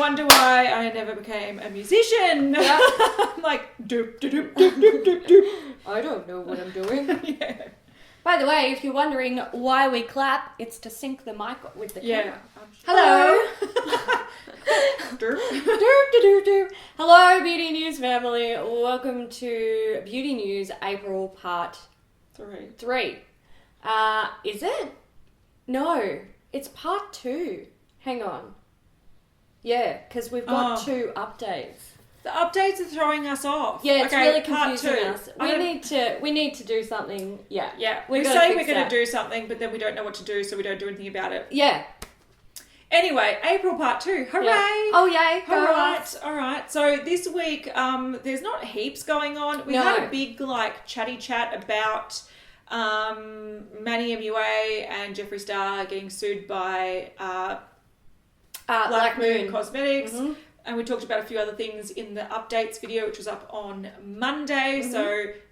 wonder why I never became a musician. Yeah. I'm like, doop, doop, doop, doop, doop, doop. I don't know what I'm doing. Yeah. By the way, if you're wondering why we clap, it's to sync the mic with the camera. Hello. Hello. Hello, Beauty News family. Welcome to Beauty News April Part 3. Is it? No, it's Part 2. Hang on. Yeah, because we've got 2 updates. The updates are throwing us off. Yeah, it's really confusing Part 2. us. We need to do something. Yeah. Yeah. We say we're going to do something, but then we don't know what to do, so we don't do anything about it. Yeah. Anyway, April Part 2. Hooray! Yeah. Oh, yay. All right. So this week, there's not heaps going on. We had a big, chatty chat about Manny MUA and Jeffree Star getting sued by Black Moon Cosmetics. Mm-hmm. And we talked about a few other things in the updates video, which was up on Monday. Mm-hmm. So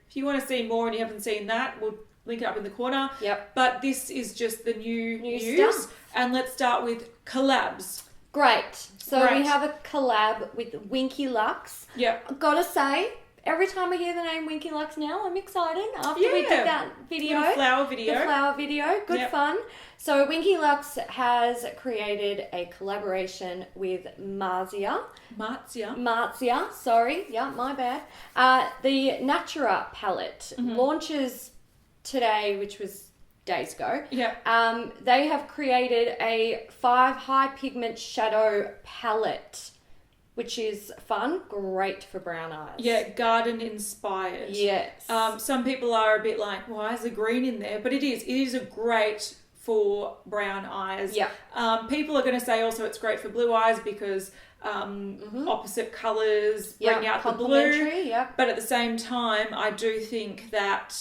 if you want to see more and you haven't seen that, we'll link it up in the corner. Yep. But this is just the new news. Stuff. And let's start with collabs. Great. So we have a collab with Winky Lux. Yep. I've got to say, every time I hear the name Winky Lux now, I'm excited. After we did that video. The flower video. Good fun. So Winky Lux has created a collaboration with Marzia, sorry. Yeah, my bad. The Natura palette launches today, which was days ago. Yeah. They have created a 5 high pigment shadow palette, which is fun, great for brown eyes. Yeah, garden inspired. Yes. Some people are a bit like, why is the green in there? But it is a great for brown eyes. Yeah. People are going to say also it's great for blue eyes because opposite colours bring out the blue. Yeah. But at the same time, I do think that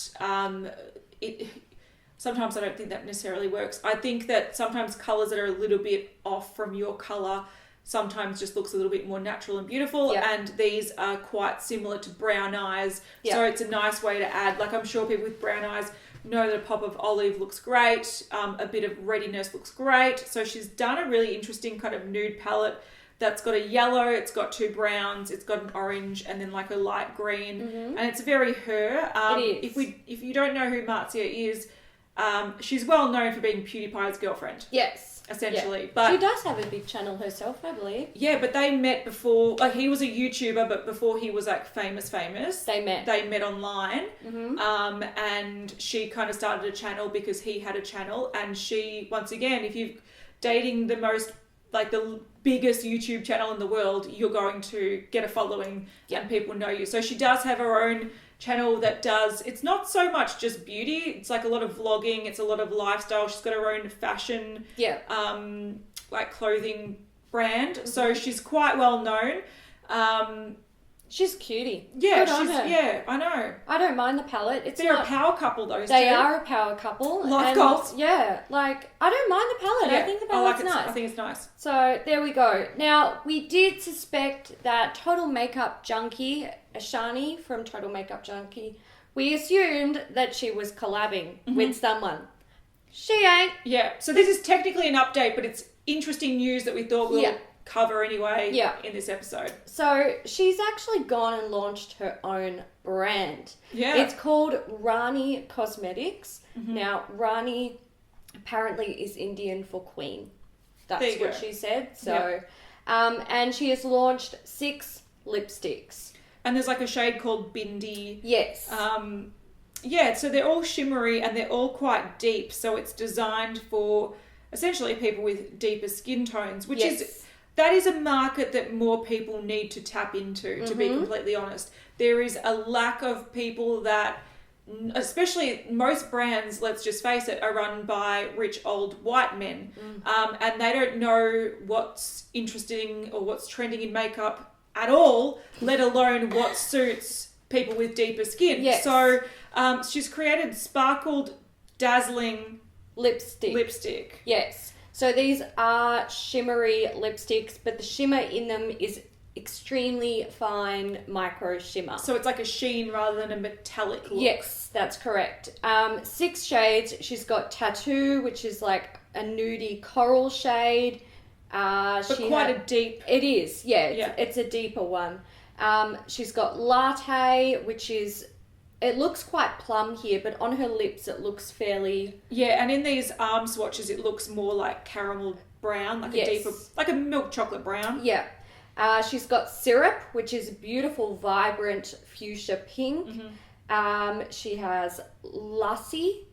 sometimes I don't think that necessarily works. I think that sometimes colours that are a little bit off from your colour sometimes just looks a little bit more natural and beautiful. Yep. And these are quite similar to brown eyes. Yep. So it's a nice way to add. Like I'm sure people with brown eyes know that a pop of olive looks great. A bit of reddiness looks great. So she's done a really interesting kind of nude palette that's got a yellow, it's got 2 browns, it's got an orange, and then like a light green. Mm-hmm. And it's very her. It is. If you don't know who Marzia is, she's well known for being PewDiePie's girlfriend. Yes. Essentially. Yeah. But she does have a big channel herself, I believe. Yeah, but they met before, like he was a YouTuber, but before he was like famous. They met online. Mm-hmm. And she kind of started a channel because he had a channel, and she, once again, if you're dating the biggest YouTube channel in the world, you're going to get a following and people know you. So she does have her own channel that it's not so much just beauty, it's like a lot of vlogging, it's a lot of lifestyle. She's got her own fashion clothing brand. Mm-hmm. So she's quite well known. She's cutie. Yeah, I know. I don't mind the palette. They're a power couple, those two. They are a power couple. Life goals. Yeah, I don't mind the palette. Yeah, I think the palette's nice. I think it's nice. So there we go. Now, we did suspect that Total Makeup Junkie, Eshani from Total Makeup Junkie, we assumed that she was collabing with someone. She ain't. Yeah, so this is technically an update, but it's interesting news that we thought we'll cover anyway in this episode. So she's actually gone and launched her own brand. Yeah. It's called Rani Cosmetics. Mm-hmm. Now, Rani apparently is Indian for queen. That's what she said. So, and she has launched 6 lipsticks. And there's like a shade called Bindi. Yes. So they're all shimmery and they're all quite deep. So it's designed for essentially people with deeper skin tones, which that is a market that more people need to tap into, to be completely honest. There is a lack of people that, especially most brands, let's just face it, are run by rich old white men. And they don't know what's interesting or what's trending in makeup at all, let alone what suits people with deeper skin. Yes. So she's created sparkled, dazzling lipstick. Yes. So these are shimmery lipsticks, but the shimmer in them is extremely fine micro shimmer. So it's like a sheen rather than a metallic look. Yes, that's correct. 6 shades. She's got Tattoo, which is like a nudie coral shade. But quite a deep... It is, yeah. It's a deeper one. She's got Latte, which is... It looks quite plum here, but on her lips it looks fairly... Yeah, and in these arm swatches it looks more like caramel brown, like a deeper... Like a milk chocolate brown. Yeah. She's got Syrup, which is a beautiful, vibrant fuchsia pink. She has Lassie.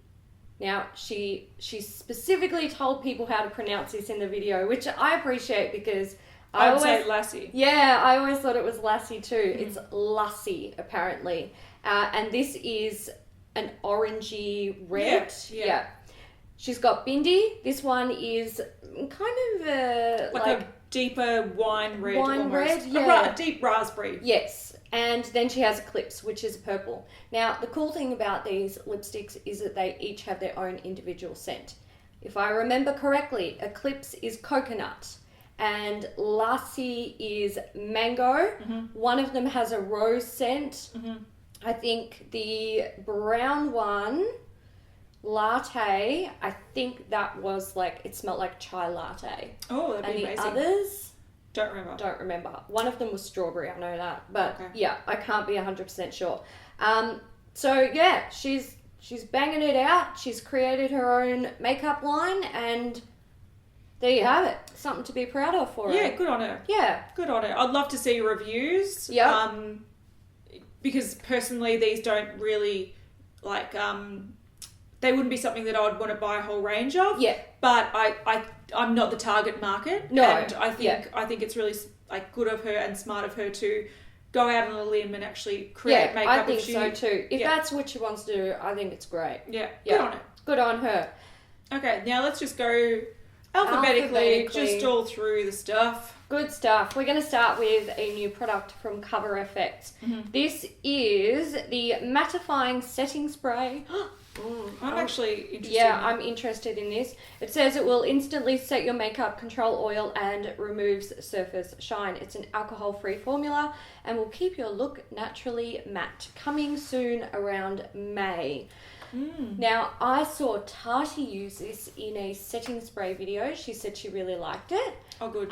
Now, she specifically told people how to pronounce this in the video, which I appreciate because I would say Lassie. Yeah, I always thought it was Lassie too. It's Lassie, apparently. And this is an orangey red. Yeah. She's got Bindi. This one is kind of like a deeper wine red almost. Red, yeah. A deep raspberry. Yes. And then she has Eclipse, which is purple. Now, the cool thing about these lipsticks is that they each have their own individual scent. If I remember correctly, Eclipse is coconut and Lassie is mango. One of them has a rose scent. I think the brown one, Latte, I think that was like, it smelled like chai latte. Oh, that'd be amazing. And the others... Don't remember. One of them was strawberry, I know that. But yeah, I can't be 100% sure. So yeah, she's banging it out. She's created her own makeup line and there you have it. Something to be proud of for her. Yeah, good on her. Yeah. Good on her. I'd love to see reviews. Yeah. Because personally these don't really like they wouldn't be something that I would want to buy a whole range of. Yeah. But I'm not the target market. No. And I think it's really like good of her and smart of her to go out on a limb and actually create makeup. I think so too. If that's what she wants to do, I think it's great. Yeah. Good on it. Good on her. Okay, now let's just go alphabetically, just all through the stuff. Good stuff. We're going to start with a new product from Cover FX. This is the Mattifying Setting Spray. I'm actually interested. Yeah, I'm interested in this. It says it will instantly set your makeup, control oil, and removes surface shine. It's an alcohol-free formula and will keep your look naturally matte. Coming soon around May. Now, I saw Tarte use this in a setting spray video. She said she really liked it. Oh, good.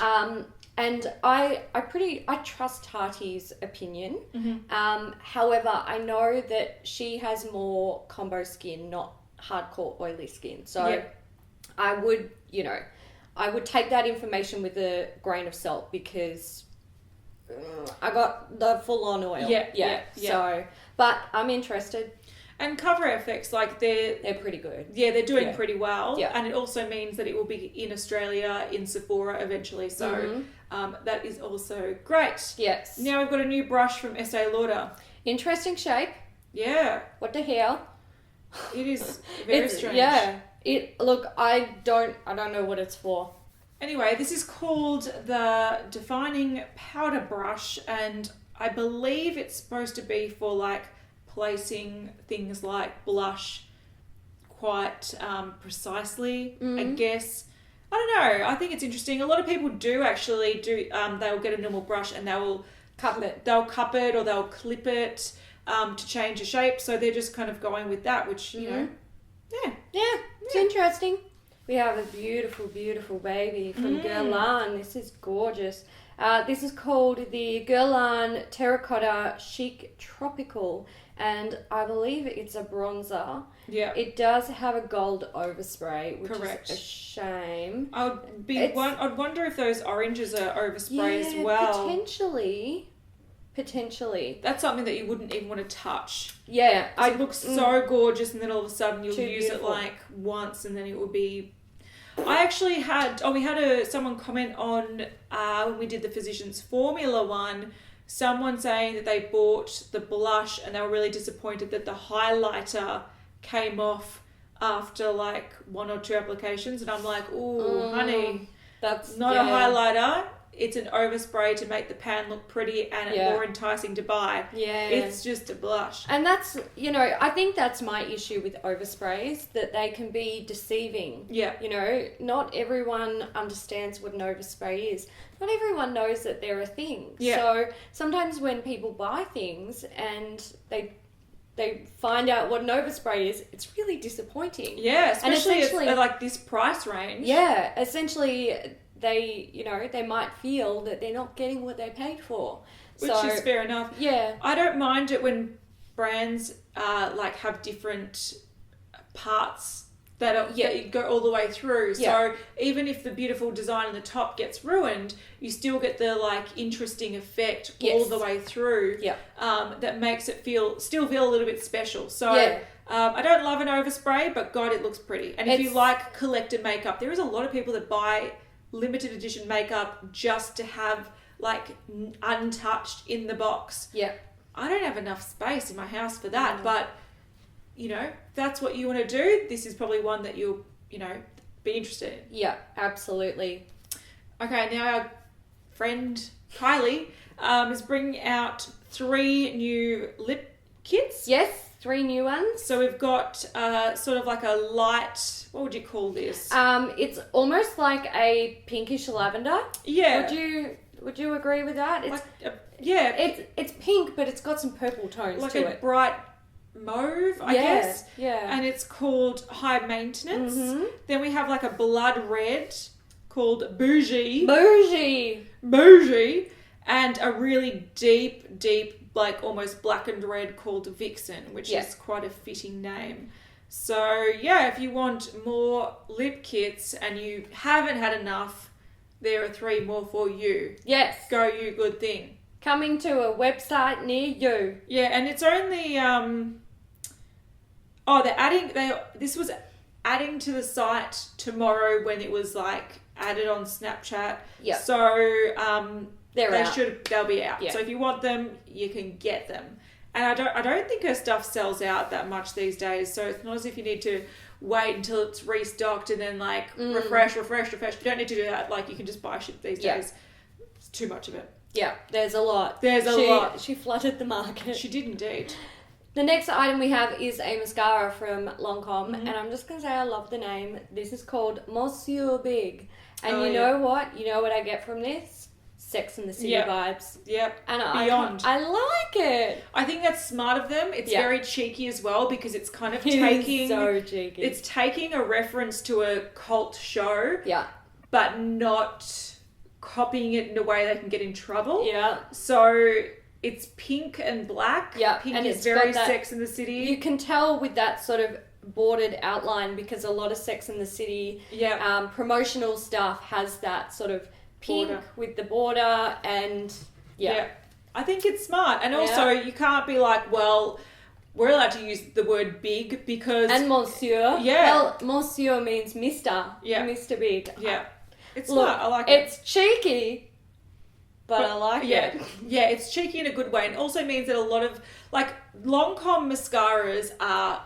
And I trust Tarte's opinion. However, I know that she has more combo skin, not hardcore oily skin. So I would take that information with a grain of salt because I got the full-on oil. Yeah. So, but I'm interested. And Cover FX, like they're pretty good. Yeah, they're doing pretty well. Yeah. And it also means that it will be in Australia, in Sephora eventually. So that is also great. Yes. Now we've got a new brush from Estee Lauder. Interesting shape. Yeah. What the hell? It is very strange. Yeah. Look, I don't know what it's for. Anyway, this is called the Defining Powder Brush, and I believe it's supposed to be for like placing things like blush quite precisely, I guess. I don't know. I think it's interesting. A lot of people do actually they'll get a normal brush and they'll cup it or they'll clip it to change the shape. So they're just kind of going with that, which, you know, it's interesting. We have a beautiful, beautiful baby from Guerlain. This is gorgeous. This is called the Guerlain Terracotta Chic Tropical, and I believe it's a bronzer. Yeah. It does have a gold overspray, which is a shame. I'd wonder if those oranges are overspray as well. Potentially. That's something that you wouldn't even want to touch. Yeah. It looks so gorgeous, and then all of a sudden you'll use it like once, and then it will be... I actually had someone comment on when we did the Physicians Formula one, someone saying that they bought the blush and they were really disappointed that the highlighter came off after like one or two applications, and I'm like, ooh, honey, that's not a highlighter. It's an overspray to make the pan look pretty and more enticing to buy. Yeah. It's just a blush. And that's, I think that's my issue with oversprays, that they can be deceiving. Yeah. Not everyone understands what an overspray is. Not everyone knows that they're a thing. Yeah. So sometimes when people buy things and they find out what an overspray is, it's really disappointing. Yeah, especially at like this price range. Yeah, essentially... they, you know, they might feel that they're not getting what they paid for. Which is fair enough. Yeah. I don't mind it when brands like have different parts that go all the way through. So even if the beautiful design on the top gets ruined, you still get the like interesting effect all the way through. That makes it still feel a little bit special. So I don't love an overspray, but God, it looks pretty. And if you like collector makeup, there is a lot of people that buy limited edition makeup just to have like untouched in the box. I don't have enough space in my house for that, but you know, if that's what you want to do, this is probably one that you'll, you know, be interested in. Yeah, absolutely. Okay, now our friend Kylie is bringing out 3 new lip kits. Yes, 3 new ones. So we've got sort of like a light, what would you call this? It's almost like a pinkish lavender. Yeah. Would you agree with that? It's it's pink, but it's got some purple tones like to a it. bright mauve, I guess. Yeah. And it's called High Maintenance. Then we have like a blood red called Boujee. Boujee. And a really deep, like almost blackened red called Vixen, which is quite a fitting name. So yeah, if you want more lip kits and you haven't had enough, there are 3 more for you. Yes. Go you good thing. Coming to a website near you. Yeah, and it's only this was adding to the site tomorrow when it was like added on Snapchat. Yeah. So they'll be out. Yeah. So if you want them, you can get them. And I don't think her stuff sells out that much these days. So it's not as if you need to wait until it's restocked and then like refresh. You don't need to do that. Like you can just buy shit these days. It's too much of it. Yeah, there's a lot. She flooded the market. She did indeed. The next item we have is a mascara from Lancome, and I'm just going to say I love the name. This is called Monsieur Big. And you know what? You know what I get from this? Sex and the City vibes. Yep. And Beyond. I like it. I think that's smart of them. It's very cheeky as well because it's kind of so cheeky. It's taking a reference to a cult show. Yeah. But not copying it in a way they can get in trouble. Yeah. So it's pink and black. Yeah. Pink and is very Sex and the City. You can tell with that sort of bordered outline because a lot of Sex and the City promotional stuff has that sort of pink with the border and I think it's smart. And also you can't be like, well, we're allowed to use the word big because... And Monsieur. Yeah. Well, Monsieur means Mr. Yeah. Mr. Big. Yeah. It's smart. I like it. It's cheeky, but I like it. Yeah, it's cheeky in a good way. And also means that a lot of, like, Lancome mascaras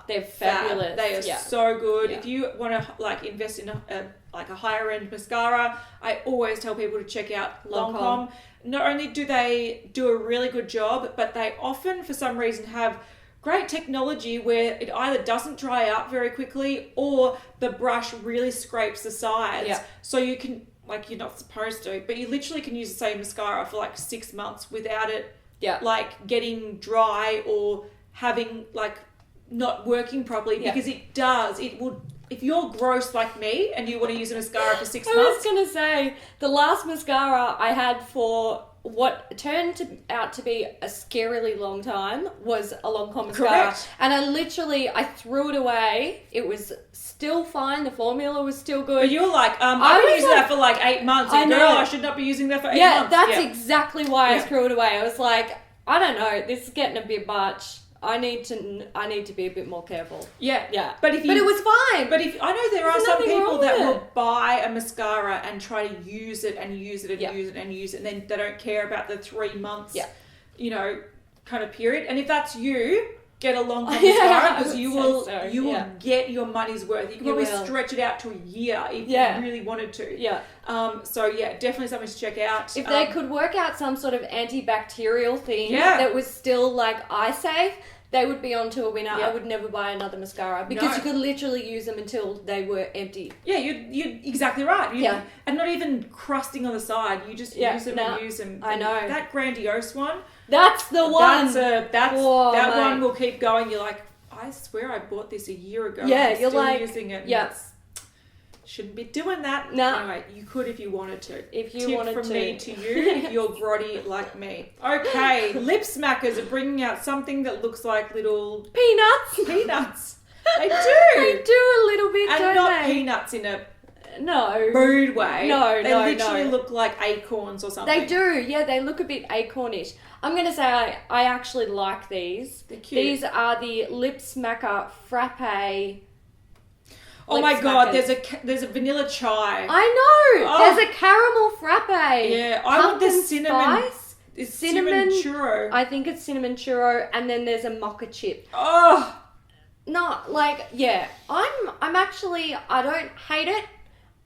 they're fabulous. They are so good. Yeah. If you want to, like, invest in a higher end mascara, I always tell people to check out Lancome. Not only do they do a really good job, but they often, for some reason, have great technology where it either doesn't dry out very quickly or the brush really scrapes the sides. Yeah. So you can, like, you're not supposed to, but you literally can use the same mascara for like 6 months without it like getting dry or having like not working properly because it does. It will. If you're gross like me and you want to use a mascara for 6 months... I was going to say, the last mascara I had for what turned out to be a scarily long time was a Lancome mascara. Correct. And I threw it away. It was still fine. The formula was still good. But you were like, I've been using that for like 8 months. I know. Girl, I should not be using that for 8 months. Yeah, that's exactly why I threw it away. I was like, I don't know, this is getting a bit much. I need to be a bit more careful. Yeah. But it was fine. But if I know there are some people that will buy a mascara and try to use it and use it and use it and use it, and then they don't care about the 3 months, kind of period. And if that's you, get a Lancome mascara because you will get your money's worth. You can probably stretch it out to a year if you really wanted to. Yeah. So definitely something to check out. If they could work out some sort of antibacterial thing that was still like eye safe, they would be onto a winner. I would never buy another mascara because you could literally use them until they were empty. Yeah, you're exactly right. And not even crusting on the side. You just use them and use them. I know. That grandiose one. That's the one. That one will keep going. You're like, I swear I bought this a year ago. Yeah, I'm you're still like, using it. Shouldn't be doing that. No. Anyway, you could if you wanted to. If you Tip wanted from to. me to you, if you're grotty like me. Okay, lip smackers are bringing out something that looks like little Peanuts. They do. They do a little bit, And don't not they? peanuts in a No. rude way. No, they literally look like acorns or something. They do. Yeah, they look a bit acornish. I'm going to say I actually like these. They're cute. These are the Lip Smacker Frappe. Oh my god, there's a vanilla chai. I know. Oh. There's a caramel frappe. Yeah, I want the Pumpkin cinnamon. spice. It's cinnamon churro. I think it's cinnamon churro, and then there's a mocha chip. Oh, No, like, yeah, I'm actually, I don't hate it.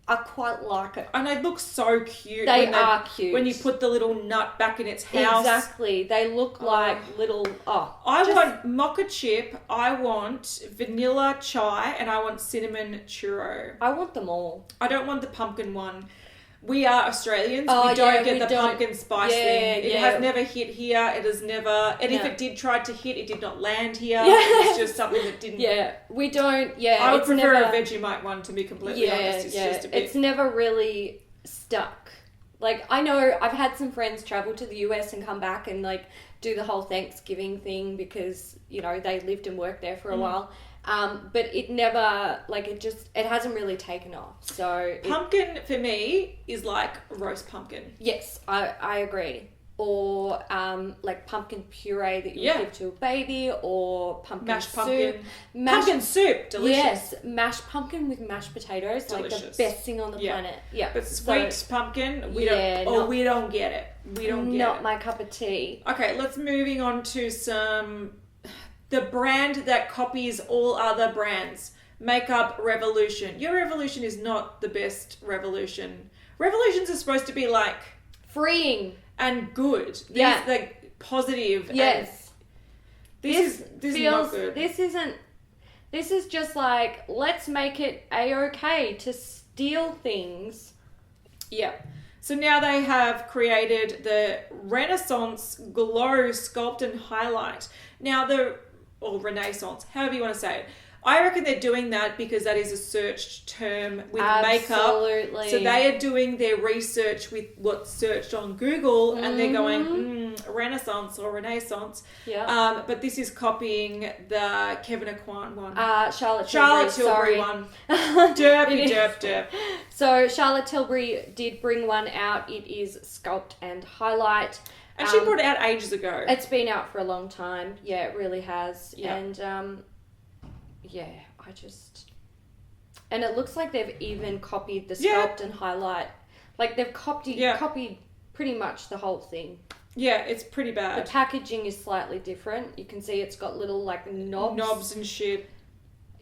I quite like it. and they look so cute. They are cute. When you put the little nut back in its house. Exactly. They look like little, I want mocha chip, I want vanilla chai, and I want cinnamon churro. I want them all. I don't want the pumpkin one. We are Australians. Oh, we don't yeah, get the pumpkin spice thing. It has never hit here. It has never... And if it did try to hit, it did not land here. Yeah. It's just something that didn't... Yeah, we don't, I would it's prefer never, a Vegemite one, to be completely honest. It's just a bit... It's never really stuck. Like, I know I've had some friends travel to the US and come back and, like, do the whole Thanksgiving thing because, you know, they lived and worked there for a while. But it never, like, it hasn't really taken off. So Pumpkin, for me, is like roast pumpkin. yes, I agree. Or, like, pumpkin puree that you give to a baby, or pumpkin Mashed soup. pumpkin. Pumpkin soup, delicious. Yes, mashed pumpkin with mashed potatoes, Delicious. like the best thing on the planet. Yeah. But sweet pumpkin, we Yeah, don't get it. We don't get it. Not my cup of tea. Okay, let's moving on to the brand that copies all other brands. Makeup Revolution. Your Revolution is not the best Revolution. Revolutions are supposed to be like Freeing. and good. These like positive. Yes. This is not good. This is just like, let's make it a-okay to steal things. Yeah. So now they have created the Renaissance Glow Sculpt and Highlight. Now or Renaissance, however you want to say it. I reckon they're doing that because that is a searched term with makeup. Absolutely. So they are doing their research with what's searched on Google and they're going, Renaissance or Renaissance. Yeah. But this is copying the Kevin Aquan one. Charlotte Tilbury one. Derp. So Charlotte Tilbury did bring one out. It is Sculpt and Highlight. And she brought it out ages ago. It's been out for a long time. Yeah, it really has. Yeah. And and it looks like they've even copied the Sculpt and Highlight. Like they've copied pretty much the whole thing. Yeah, it's pretty bad. The packaging is slightly different. You can see it's got little like knobs and shit.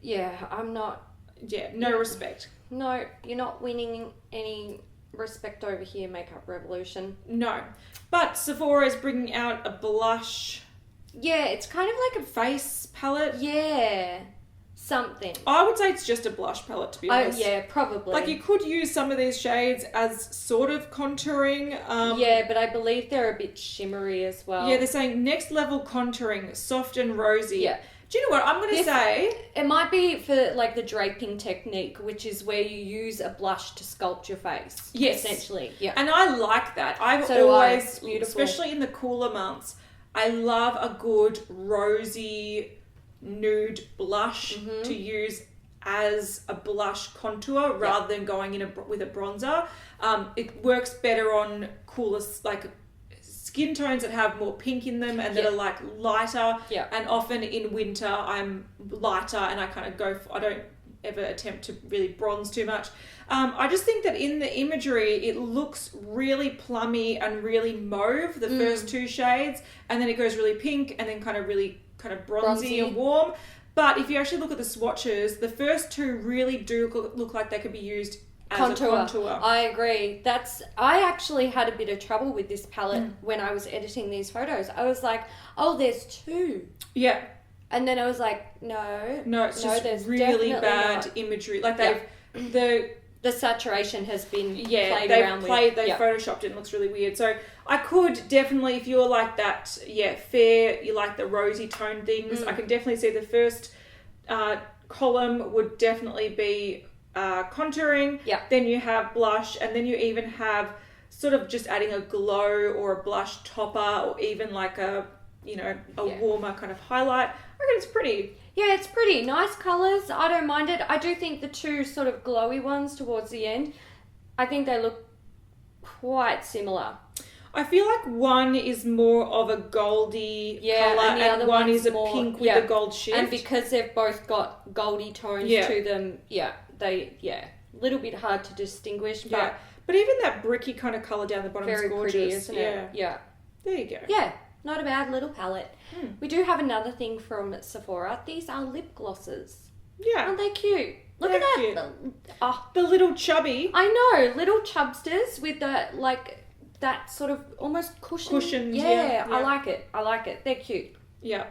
Yeah, I'm not. Yeah, no respect. No, you're not winning any respect over here, Makeup Revolution. No. But Sephora is bringing out a blush. Yeah, it's kind of like a face palette. Yeah. Something. I would say it's just a blush palette, to be honest. Yeah, probably. Like, you could use some of these shades as sort of contouring. Yeah, but I believe they're a bit shimmery as well. Yeah, they're saying next level contouring, soft and rosy. Yeah. Do you know what? I'm going to say... It might be for, like, the draping technique, which is where you use a blush to sculpt your face. Yes. Essentially, yeah. And I like that. I've always, especially in the cooler months, I love a good rosy nude blush to use as a blush contour rather than going in with a bronzer. It works better on cooler, like, skin tones that have more pink in them and that are like lighter. Yeah. And often in winter I'm lighter and I kind of I don't ever attempt to really bronze too much. I just think that in the imagery it looks really plummy and really mauve, the first two shades, and then it goes really pink and then kind of bronzy and warm. But if you actually look at the swatches, the first two really do look like they could be used as a contour. I agree. I actually had a bit of trouble with this palette when I was editing these photos. I was like, oh, there's two. Yeah. And then I was like, no, it's just really bad imagery. Like the saturation has been played around with. They photoshopped it and it looks really weird. So I could definitely, if you're like that, fair, you like the rosy tone things, I can definitely see the first column would definitely be contouring. Yeah. Then you have blush, and then you even have sort of just adding a glow or a blush topper, or even like a warmer kind of highlight. I reckon it's pretty. Yeah, it's pretty. Nice colours. I don't mind it. I do think the two sort of glowy ones towards the end, I think they look quite similar. I feel like one is more of a goldy colour, and one is a pink with a gold shift. And because they've both got goldy tones to them, a little bit hard to distinguish. But even that bricky kind of colour down the bottom is gorgeous. Pretty, isn't it? Yeah. There you go. Yeah, not a bad little palette. We do have another thing from Sephora. These are lip glosses. Yeah. Aren't they cute? Look at that. The little chubby. I know, little chubsters with that sort of almost cushion. Yeah, I like it. They're cute. Yeah.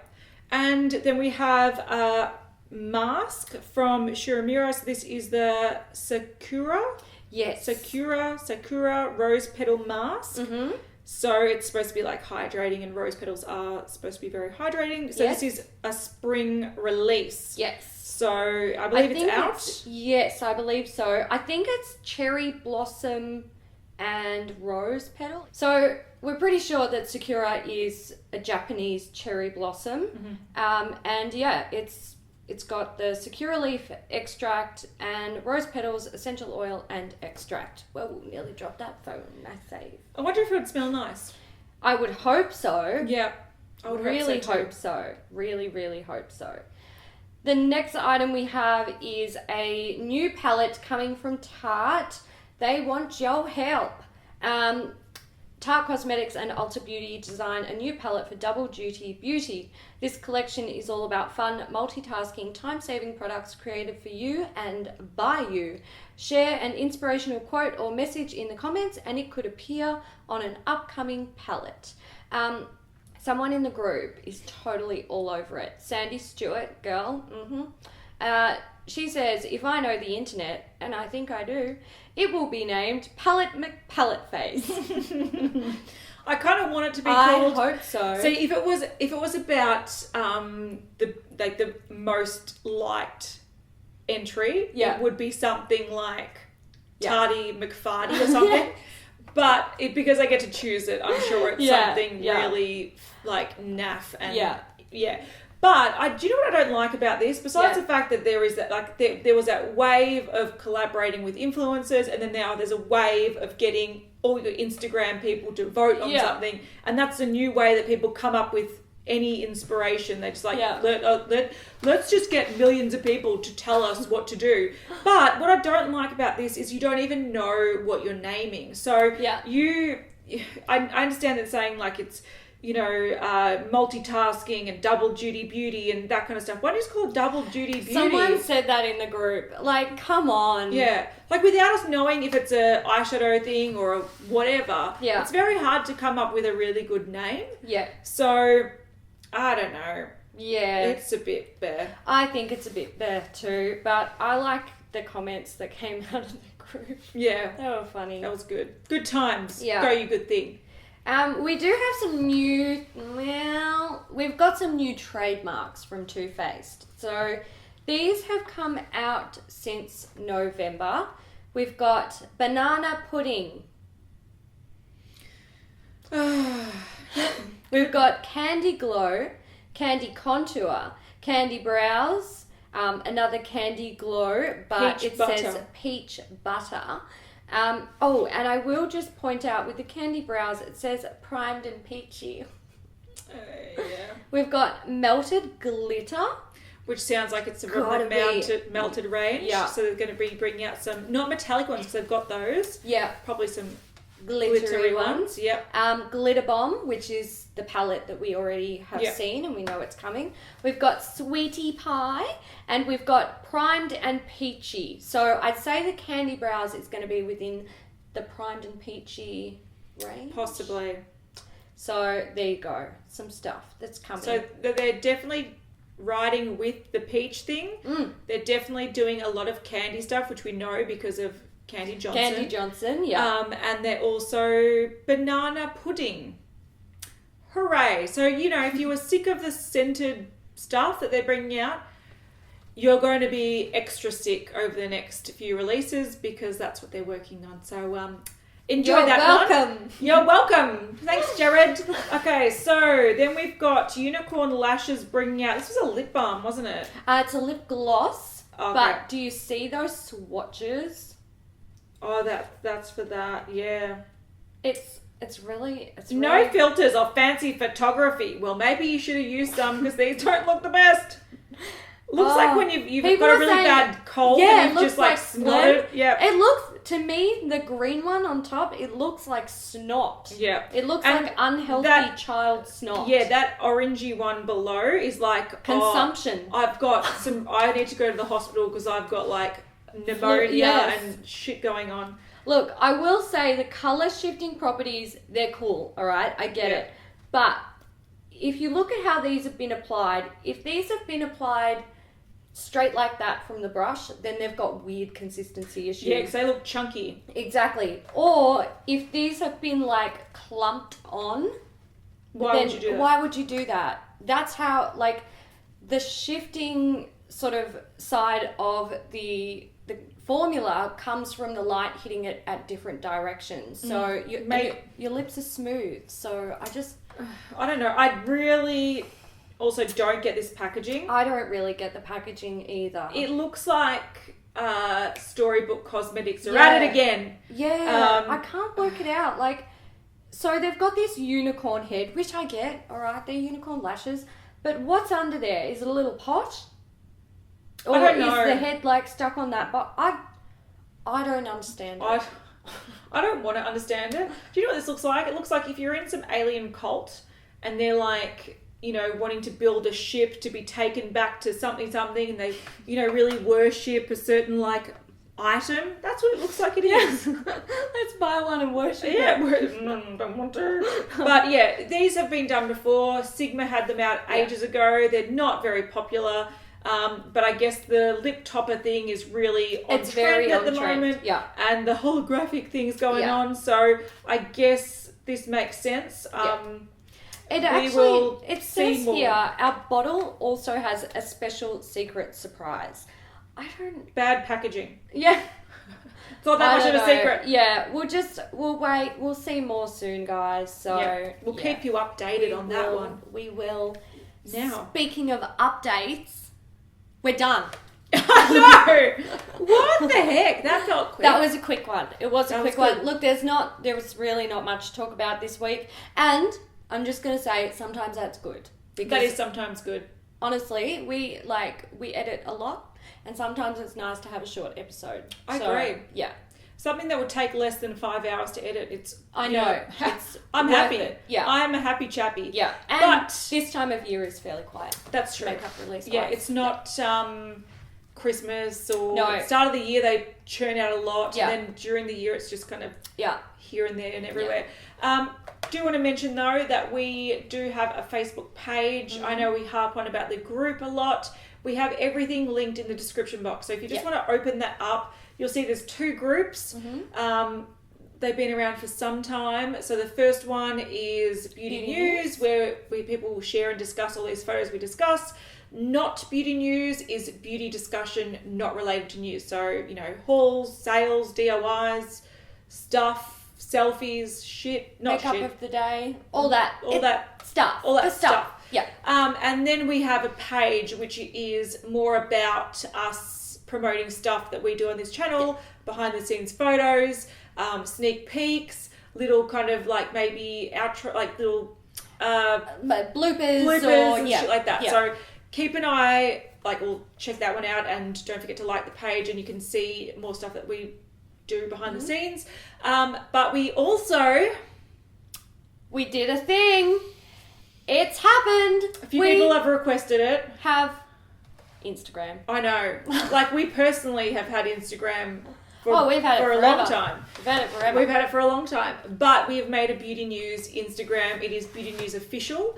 And then we have a mask from Uemera. So this is the Sakura. Yes. Sakura rose petal mask. Mm-hmm. So it's supposed to be like hydrating, and rose petals are supposed to be very hydrating. So this is a spring release. Yes. So I believe it's out. Yes, I believe so. I think it's cherry blossom and rose petal. So we're pretty sure that Sakura is a Japanese cherry blossom. Mm-hmm. And it's got the Sakura leaf extract and rose petals, essential oil and extract. Well, nearly dropped that phone. Nice save. I wonder if it would smell nice. I would hope so. Yeah. I would really hope so. Really, really hope so. The next item we have is a new palette coming from Tarte. They want your help. Tarte Cosmetics and Ulta Beauty design a new palette for double duty beauty. This collection is all about fun, multitasking, time-saving products created for you and by you. Share an inspirational quote or message in the comments and it could appear on an upcoming palette. Someone in the group is totally all over it. Sandy Stewart, girl. She says, if I know the internet, and I think I do, it will be named Palette McPalette Face. I kind of want it to be called. I hope so. See, if it was about the most liked entry, it would be something like Tardy McFardy or something. But because I get to choose it, I'm sure it's something really like naff and But do you know what I don't like about this? Besides the fact that there is that there was that wave of collaborating with influencers, and then now there's a wave of getting all your Instagram people to vote on something, and that's a new way that people come up with any inspiration. They're just like, let's just get millions of people to tell us what to do. But what I don't like about this is you don't even know what you're naming. So I understand that saying like it's, multitasking and double duty beauty and that kind of stuff. Why don't you just call it double duty beauty? Someone said that in the group. Like, come on. Yeah. Like, without us knowing if it's a eyeshadow thing or a whatever, it's very hard to come up with a really good name. Yeah. So, I don't know. Yeah. It's a bit bare. I think it's a bit bare too, but I like the comments that came out of the group. Yeah. They were funny. That was good. Good times. Yeah. Go you good thing. We do have some new, we've got some new trademarks from Too Faced. So these have come out since November. We've got banana pudding. We've got candy glow, candy contour, candy brows, another candy glow, but peach it butter. Says peach butter. And I will just point out with the candy brows, it says primed and peachy. We've got melted glitter. Which sounds like it's a melted range. Yeah. So they're going to be bringing out some, not metallic ones because they've got those. Yeah. Probably some glittery ones. Yep. Glitter Bomb, which is the palette that we already have seen and we know it's coming. We've got Sweetie Pie and we've got Primed and Peachy. So I'd say the candy brows is going to be within the Primed and Peachy range. Possibly. So there you go. Some stuff that's coming. So they're definitely riding with the peach thing. They're definitely doing a lot of candy stuff, which we know because of Candy Johnson, yeah. And they're also banana pudding. Hooray. So, if you were sick of the scented stuff that they're bringing out, you're going to be extra sick over the next few releases because that's what they're working on. So enjoy You're that welcome. one. You're welcome. Thanks, Jared. Okay, so then we've got Unicorn Lashes bringing out... This was a lip balm, wasn't it? It's a lip gloss. Okay. But do you see those swatches? Oh, that's for that. Yeah. It's really... No filters or fancy photography. Well, maybe you should have used some because these don't look the best. Looks like when you've got a really bad cold and you've just like snotted. Yeah. It looks, to me, the green one on top, it looks like snot. Yeah. It looks like unhealthy child snot. Yeah, that orangey one below is like... Consumption. I need to go to the hospital because I've got like pneumonia and shit going on. Look, I will say the colour shifting properties, they're cool, alright? I get it. But if you look at how these have been applied, if these have been applied straight like that from the brush, then they've got weird consistency issues. Yeah, because they look chunky. Exactly. Or if these have been like clumped on, why would you do that? That's how, like, the shifting sort of side of the formula comes from the light hitting it at different directions. So your lips are smooth. So I don't know. I really also don't get this packaging. I don't really get the packaging either. It looks like Storybook Cosmetics are at it again. Yeah, I can't work it out. Like, so they've got this unicorn head, which I get. All right, they're unicorn lashes. But what's under there? Is it a little pot? Or I don't know. Is the head like stuck on that? But I don't understand it. I don't want to understand it. Do you know what this looks like? It looks like if you're in some alien cult and they're like, you know, wanting to build a ship to be taken back to something, and they, you know, really worship a certain like item. That's what it looks like it is. Let's buy one and worship it. Don't want to. But yeah, these have been done before. Sigma had them out ages ago. They're not very popular. But I guess the lip topper thing is really on trend at the moment. Yeah. And the holographic thing's going on. So I guess this makes sense. It says here, our bottle also has a special secret surprise. Bad packaging. Yeah. It's not that much of a secret. Yeah, we'll wait. We'll see more soon, guys. So we'll keep you updated on that one. We will. Now, speaking of updates, we're done. No! What the heck? That felt quick. That was a quick one. It was a quick one. Look, there was really not much to talk about this week. And I'm just going to say, sometimes that's good. That is sometimes good. Honestly, we edit a lot, and sometimes it's nice to have a short episode. I agree. Yeah. Something that would take less than 5 hours to edit. I know. I'm happy. Yeah. I'm a happy chappy. Yeah. And this time of year is fairly quiet. That's true. Makeup release. Yeah, it's not Christmas or start of the year they churn out a lot, and then during the year it's just kind of here and there and everywhere. Do want to mention though that we do have a Facebook page. I know we harp on about the group a lot. We have everything linked in the description box. So if you just want to open that up, you'll see there's 2 groups. They've been around for some time. So the first one is Beauty News, where people will share and discuss all these photos we discuss. Not Beauty News is beauty discussion not related to news. So, you know, hauls, sales, DIYs, stuff, selfies, makeup of the day, all that stuff. Yeah. And then we have a page which is more about us promoting stuff that we do on this channel, behind the scenes photos, sneak peeks, little kind of like maybe outro, like little bloopers and shit like that. So keep an eye, we'll check that one out, and don't forget to like the page, and you can see more stuff that we do behind the scenes. But we did a thing. It's happened. A few people have requested it. Have Instagram. I know. We personally have had Instagram we've had it for a long time. We've had it forever. We've had it for a long time. But we have made a Beauty News Instagram. It is beautynewsofficial.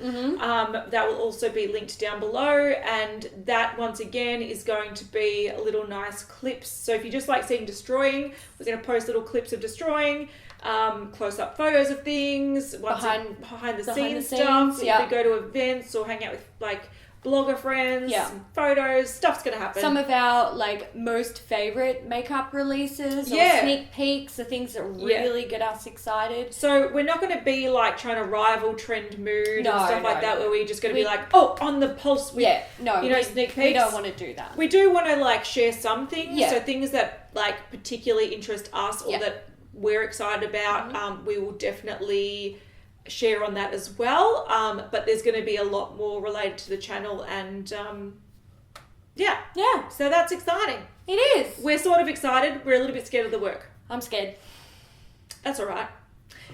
That will also be linked down below. And that, once again, is going to be little nice clips. So if you just like seeing destroying, we're going to post little clips of destroying, close-up photos of things, behind the scenes stuff. Yeah. If we go to events or hang out with, blogger friends, some photos, stuff's going to happen. Some of our, like, most favourite makeup releases or sneak peeks, the things that really get us excited. So we're not going to be, like, trying to rival trend mood and stuff like that, where we're just going to be like, oh, on the pulse with, sneak peeks. We don't want to do that. We do want to, like, share some things. So things that, like, particularly interest us or that we're excited about, we will definitely share on that as well, but there's going to be a lot more related to the channel, and so that's exciting. It is. We're sort of excited. We're a little bit scared of the work. I'm scared. That's all right.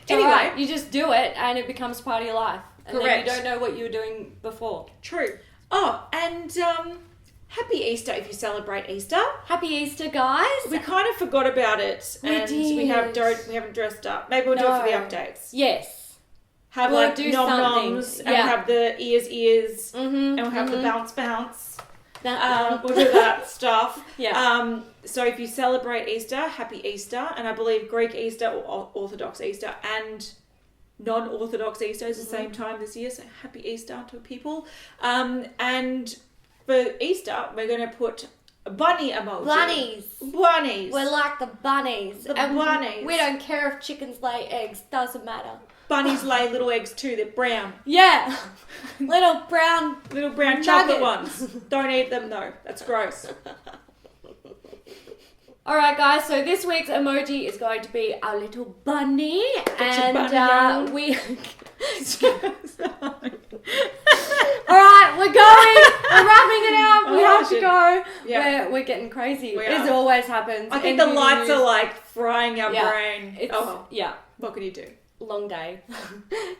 Anyway, you just do it and it becomes part of your life, and correct. then you don't know what you were doing before. True. Oh, and happy Easter if you celebrate Easter. Happy Easter, guys. We kind of forgot about it, we haven't dressed up. Maybe we'll do it for the updates. Yes. Have we'll like do nom-noms, and we'll have the ears, and we'll have the bounce. We'll do that stuff. Yeah. So if you celebrate Easter, happy Easter, and I believe Greek Easter or Orthodox Easter and non-Orthodox Easter is the same time this year, so happy Easter to people. And for Easter, we're going to put a bunny emoji. Bunnies. We're like the bunnies. Bunnies. We don't care if chickens lay eggs. Doesn't matter. Bunnies lay little eggs too. They're brown. Yeah. Little brown chocolate ones. Don't eat them though. That's gross. Alright guys, so this week's emoji is going to be our little bunny. And we... Alright, we're going. We're wrapping it up. We have to go. Yeah. We're getting crazy. It always happens. I think the lights are like frying our brain. What can you do? Long day.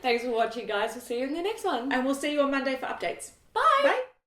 Thanks for watching, guys. We'll see you in the next one. And we'll see you on Monday for updates. Bye. Bye.